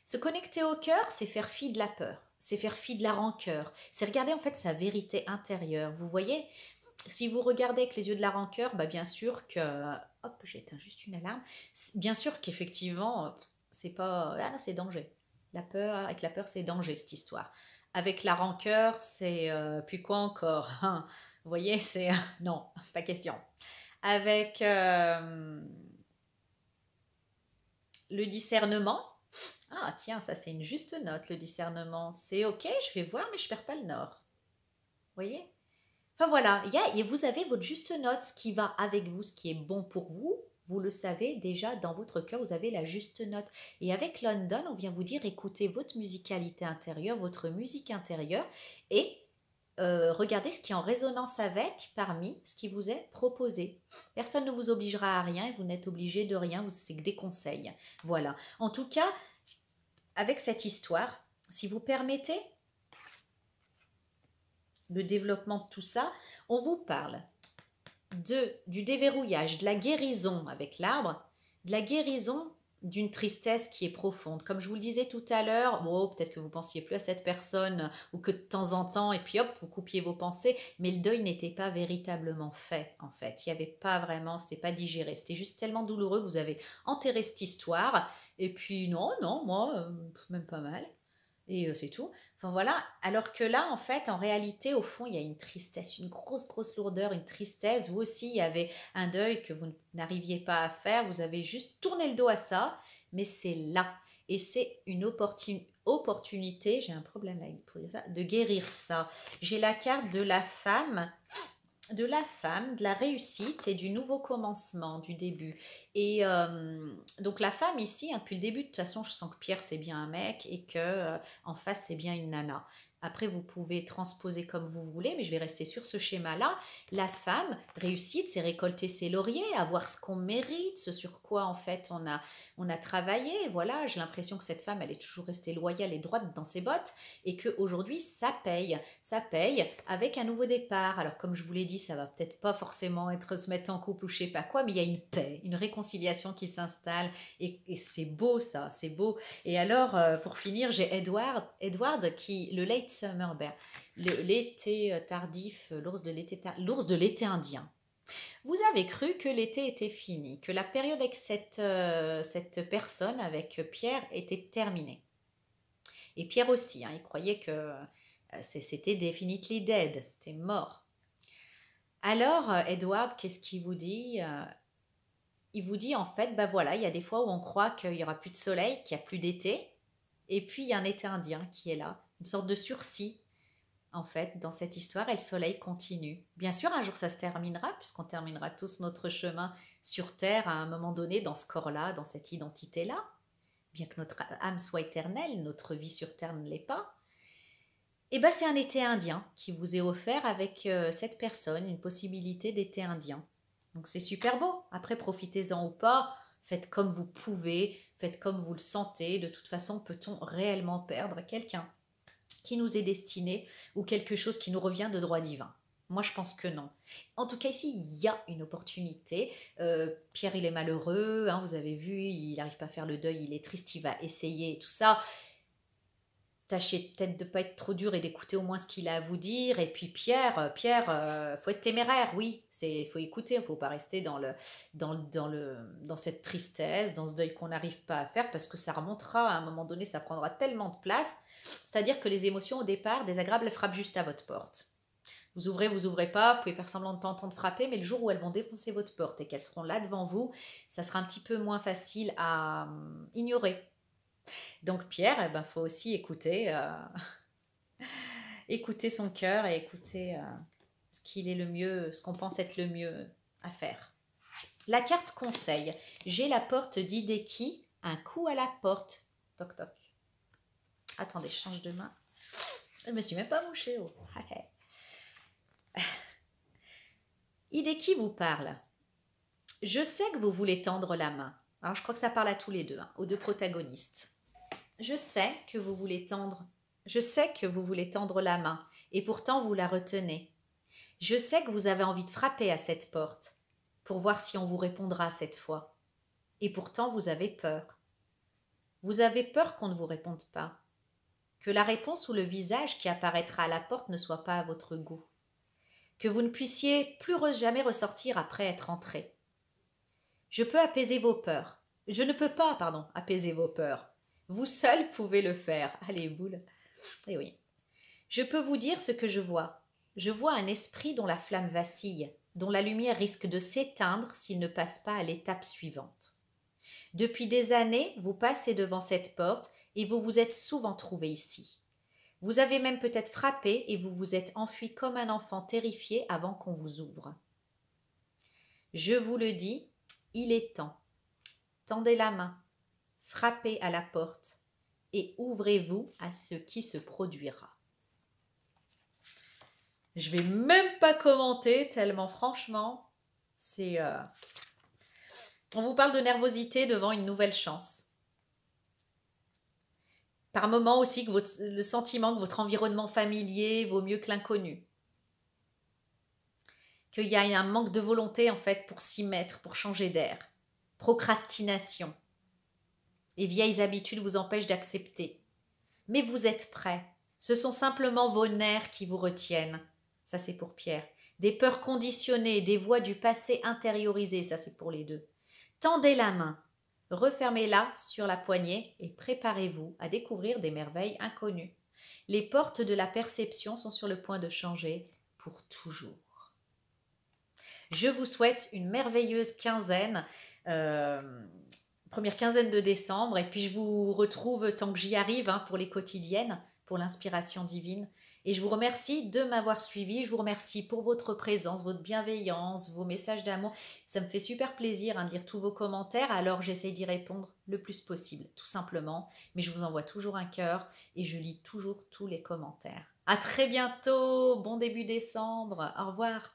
Se connecter au cœur, c'est faire fi de la peur, c'est faire fi de la rancœur, c'est regarder en fait sa vérité intérieure. Vous voyez, si vous regardez avec les yeux de la rancœur, bah bien sûr que... Hop, j'éteins juste une alarme. Bien sûr qu'effectivement, c'est pas... Ah là, c'est danger. La peur, avec la peur, c'est danger, cette histoire. Avec la rancœur, c'est... puis quoi encore, hein? Vous voyez, c'est... Non, pas question. Avec le discernement... Ah tiens, ça c'est une juste note, le discernement. C'est ok, je vais voir, mais je perds pas le nord. Vous voyez? Enfin voilà, vous avez votre juste note, ce qui va avec vous, ce qui est bon pour vous. Vous le savez déjà dans votre cœur, vous avez la juste note. Et avec London, on vient vous dire écoutez votre musicalité intérieure, votre musique intérieure et regardez ce qui est en résonance avec parmi ce qui vous est proposé. Personne ne vous obligera à rien et vous n'êtes obligé de rien, c'est que des conseils. Voilà. En tout cas, avec cette histoire, si vous permettez, le développement de tout ça, on vous parle du déverrouillage, de la guérison avec l'arbre, de la guérison d'une tristesse qui est profonde. Comme je vous le disais tout à l'heure, bon, peut-être que vous pensiez plus à cette personne ou que de temps en temps, et puis hop, vous coupiez vos pensées, mais le deuil n'était pas véritablement fait, en fait. Il n'y avait pas vraiment, c'était pas digéré. C'était juste tellement douloureux que vous avez enterré cette histoire, et puis non, moi, même pas mal. Et c'est tout. Enfin voilà. Alors que là, en fait, en réalité, au fond, il y a une tristesse, une grosse, grosse lourdeur, une tristesse. Vous aussi, il y avait un deuil que vous n'arriviez pas à faire. Vous avez juste tourné le dos à ça. Mais c'est là. Et c'est une opportunité, j'ai un problème là pour dire ça, de guérir ça. J'ai la carte de la femme, de la réussite et du nouveau commencement, du début. Et donc la femme ici, hein, depuis le début, de toute façon, je sens que Pierre c'est bien un mec et que en face c'est bien une nana. Après, vous pouvez transposer comme vous voulez, mais je vais rester sur ce schéma-là. La femme, réussite, c'est récolter ses lauriers, avoir ce qu'on mérite, ce sur quoi en fait on a travaillé. Voilà, j'ai l'impression que cette femme, elle est toujours restée loyale et droite dans ses bottes et qu'aujourd'hui, ça paye. Ça paye avec un nouveau départ. Alors, comme je vous l'ai dit, ça va peut-être pas forcément être se mettre en couple ou je sais pas quoi, mais il y a une paix, une réconciliation qui s'installe et c'est beau ça, c'est beau. Et alors, pour finir, j'ai Edward qui, le late summer bear, l'été tardif, l'ours de l'été indien. Vous avez cru que l'été était fini, que la période avec cette personne, avec Pierre, était terminée. Et Pierre aussi, hein, il croyait que c'était definitely dead, c'était mort. Alors, Edward, qu'est-ce qu'il vous dit? Il vous dit en fait, bah voilà, il y a des fois où on croit qu'il y aura plus de soleil, qu'il y a plus d'été, et puis il y a un été indien qui est là, une sorte de sursis en fait dans cette histoire, et le soleil continue. Bien sûr, un jour ça se terminera, puisqu'on terminera tous notre chemin sur Terre à un moment donné, dans ce corps-là, dans cette identité-là. Bien que notre âme soit éternelle, notre vie sur Terre ne l'est pas. Et bien c'est un été indien qui vous est offert avec cette personne, une possibilité d'été indien. Donc c'est super beau. Après, profitez-en ou pas, faites comme vous pouvez, faites comme vous le sentez. De toute façon, peut-on réellement perdre quelqu'un qui nous est destiné ou quelque chose qui nous revient de droit divin? Moi, je pense que non. En tout cas, ici, il y a une opportunité. Pierre, il est malheureux, hein, vous avez vu, il n'arrive pas à faire le deuil, il est triste, il va essayer tout ça. Tâchez peut-être de ne pas être trop dur et d'écouter au moins ce qu'il a à vous dire. Et puis Pierre, faut être téméraire, oui. Faut écouter, il faut pas rester dans cette tristesse, dans ce deuil qu'on n'arrive pas à faire, parce que ça remontera à un moment donné, ça prendra tellement de place. C'est-à-dire que les émotions au départ désagréables, elles frappent juste à votre porte. Vous ouvrez pas, vous pouvez faire semblant de ne pas entendre frapper, mais le jour où elles vont défoncer votre porte et qu'elles seront là devant vous, ça sera un petit peu moins facile à ignorer. Donc Pierre, il faut aussi écouter son cœur et écouter ce qu'il est le mieux, ce qu'on pense être le mieux à faire. La carte conseil. J'ai la porte d'Hideki, un coup à la porte. Toc toc. Attendez, je change de main. Je me suis même pas mouchée. Oh. Hideki vous parle. Je sais que vous voulez tendre la main. Alors je crois que ça parle à tous les deux, hein, aux deux protagonistes. Je sais que vous voulez tendre la main, et pourtant vous la retenez. Je sais que vous avez envie de frapper à cette porte, pour voir si on vous répondra cette fois. Et pourtant vous avez peur. Vous avez peur qu'on ne vous réponde pas, que la réponse ou le visage qui apparaîtra à la porte ne soit pas à votre goût, que vous ne puissiez plus jamais ressortir après être entré. Je peux apaiser vos peurs. Je ne peux pas, apaiser vos peurs. Vous seul pouvez le faire. Allez, boule. Eh oui. Je peux vous dire ce que je vois. Je vois un esprit dont la flamme vacille, dont la lumière risque de s'éteindre s'il ne passe pas à l'étape suivante. Depuis des années, vous passez devant cette porte et vous vous êtes souvent trouvé ici. Vous avez même peut-être frappé et vous vous êtes enfui comme un enfant terrifié avant qu'on vous ouvre. Je vous le dis, il est temps. Tendez la main, frappez à la porte et ouvrez-vous à ce qui se produira. Je vais même pas commenter tellement franchement, on vous parle de nervosité devant une nouvelle chance. Par moments aussi le sentiment que votre environnement familier vaut mieux que l'inconnu. Qu'il y a un manque de volonté en fait pour s'y mettre, pour changer d'air. Procrastination. Les vieilles habitudes vous empêchent d'accepter. Mais vous êtes prêts. Ce sont simplement vos nerfs qui vous retiennent. Ça c'est pour Pierre. Des peurs conditionnées, des voix du passé intériorisées, ça c'est pour les deux. Tendez la main, refermez-la sur la poignée et préparez-vous à découvrir des merveilles inconnues. Les portes de la perception sont sur le point de changer pour toujours. Je vous souhaite une merveilleuse quinzaine, première quinzaine de décembre, et puis je vous retrouve tant que j'y arrive pour les quotidiennes, pour l'inspiration divine. Et je vous remercie de m'avoir suivi, je vous remercie pour votre présence, votre bienveillance, vos messages d'amour. Ça me fait super plaisir de lire tous vos commentaires, alors j'essaie d'y répondre le plus possible, tout simplement. Mais je vous envoie toujours un cœur et je lis toujours tous les commentaires. À très bientôt, bon début décembre, au revoir.